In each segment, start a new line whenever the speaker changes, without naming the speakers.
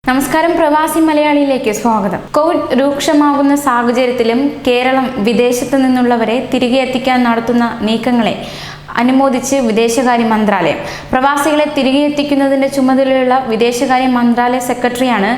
നമസ്കാരം, പ്രവാസി മലയാളിയിലേക്ക് സ്വാഗതം. കോവിഡ് രൂക്ഷമാകുന്ന സാഹചര്യത്തിലും കേരളം വിദേശത്തു നിന്നുള്ളവരെ തിരികെ എത്തിക്കാൻ നടത്തുന്ന നീക്കങ്ങളെ അനുമോദിച്ച് വിദേശകാര്യ മന്ത്രാലയം. പ്രവാസികളെ തിരികെ എത്തിക്കുന്നതിന്റെ ചുമതലയുള്ള വിദേശകാര്യ മന്ത്രാലയ സെക്രട്ടറിയാണ്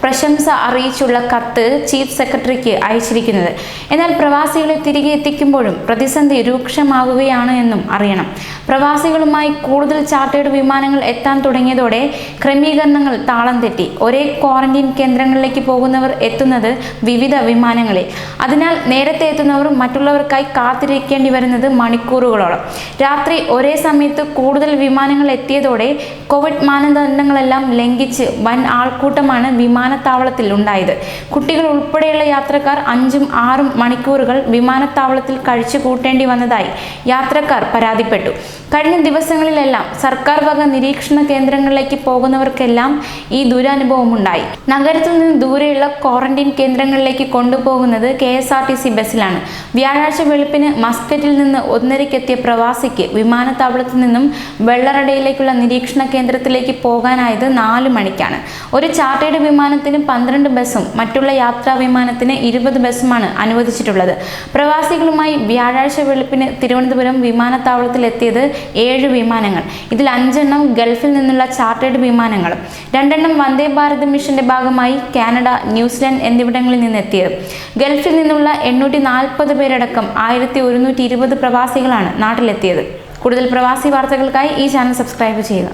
പ്രശംസ അറിയിച്ചുള്ള കത്ത് ചീഫ് സെക്രട്ടറിക്ക് അയച്ചിരിക്കുന്നത്. എന്നാൽ പ്രവാസികളെ തിരികെ എത്തിക്കുമ്പോഴും പ്രതിസന്ധി രൂക്ഷമാകുകയാണ് എന്നും അറിയണം. പ്രവാസികളുമായി കൂടുതൽ ചാർട്ടേഡ് വിമാനങ്ങൾ എത്താൻ തുടങ്ങിയതോടെ ക്രമീകരണങ്ങൾ താളം തെറ്റി. ഒരേ ക്വാറന്റീൻ കേന്ദ്രങ്ങളിലേക്ക് പോകുന്നവർ എത്തുന്നത് വിവിധ വിമാനങ്ങളിൽ. അതിനാൽ നേരത്തെ എത്തുന്നവർ മറ്റുള്ളവർക്കായി കാത്തിരിക്കേണ്ടി വരുന്നത് മണിക്കൂറുകളോളം. രാത്രി ഒരേ സമയത്ത് കൂടുതൽ വിമാനങ്ങൾ എത്തിയതോടെ കോവിഡ് മാനദണ്ഡങ്ങളെല്ലാം ലംഘിച്ച് വൻ ആൾക്കൂട്ടമാണ് വിമാനത്താവളത്തിൽ ഉണ്ടായത്. കുട്ടികൾ ഉൾപ്പെടെയുള്ള യാത്രക്കാർ 5-6 മണിക്കൂറുകൾ വിമാനത്താവളത്തിൽ കഴിച്ചു കൂട്ടേണ്ടി വന്നതായി യാത്രക്കാർ പരാതിപ്പെട്ടു. കഴിഞ്ഞ ദിവസങ്ങളിലെല്ലാം സർക്കാർ വക നിരീക്ഷണ കേന്ദ്രങ്ങളിലേക്ക് പോകുന്നവർക്കെല്ലാം ഈ ദുരനുഭവം ഉണ്ടായി. നഗരത്തിൽ നിന്ന് ദൂരെയുള്ള ക്വാറന്റീൻ കേന്ദ്രങ്ങളിലേക്ക് കൊണ്ടുപോകുന്നത് KSRTC ബസ്സിലാണ്. വ്യാഴാഴ്ച വെളുപ്പിന് മസ്കറ്റിൽ നിന്ന് 1:30 പ്രവാസിക്ക് വിമാനത്താവളത്തിൽ നിന്നും വെള്ളറടയിലേക്കുള്ള നിരീക്ഷണ കേന്ദ്രത്തിലേക്ക് പോകാനായത് 4 മണിക്കാണ്. ഒരു ചാർട്ടേഡ് വിമാനത്തിന് 12 ബസ്സും മറ്റുള്ള യാത്രാ വിമാനത്തിന് 20 ബസ്സുമാണ് അനുവദിച്ചിട്ടുള്ളത്. പ്രവാസികളുമായി വ്യാഴാഴ്ച വെളുപ്പിന് തിരുവനന്തപുരം വിമാനത്താവളത്തിൽ എത്തിയത് 7 വിമാനങ്ങൾ. ഇതിൽ 5 എണ്ണം ഗൾഫിൽ നിന്നുള്ള ചാർട്ടേഡ് വിമാനങ്ങളും 2 എണ്ണം വന്ദേ ഭാരത് മിഷന്റെ ഭാഗമായി കാനഡ, ന്യൂസിലാൻഡ് എന്നിവിടങ്ങളിൽ നിന്നെത്തിയത്. ഗൾഫിൽ നിന്നുള്ള 840 പേരടക്കം 1120 പ്രവാസികളാണ് നാട്ടിലെത്തിയത്. കൂടുതൽ പ്രവാസി വാർത്തകൾക്കായി ഈ ചാനൽ സബ്സ്ക്രൈബ് ചെയ്യുക.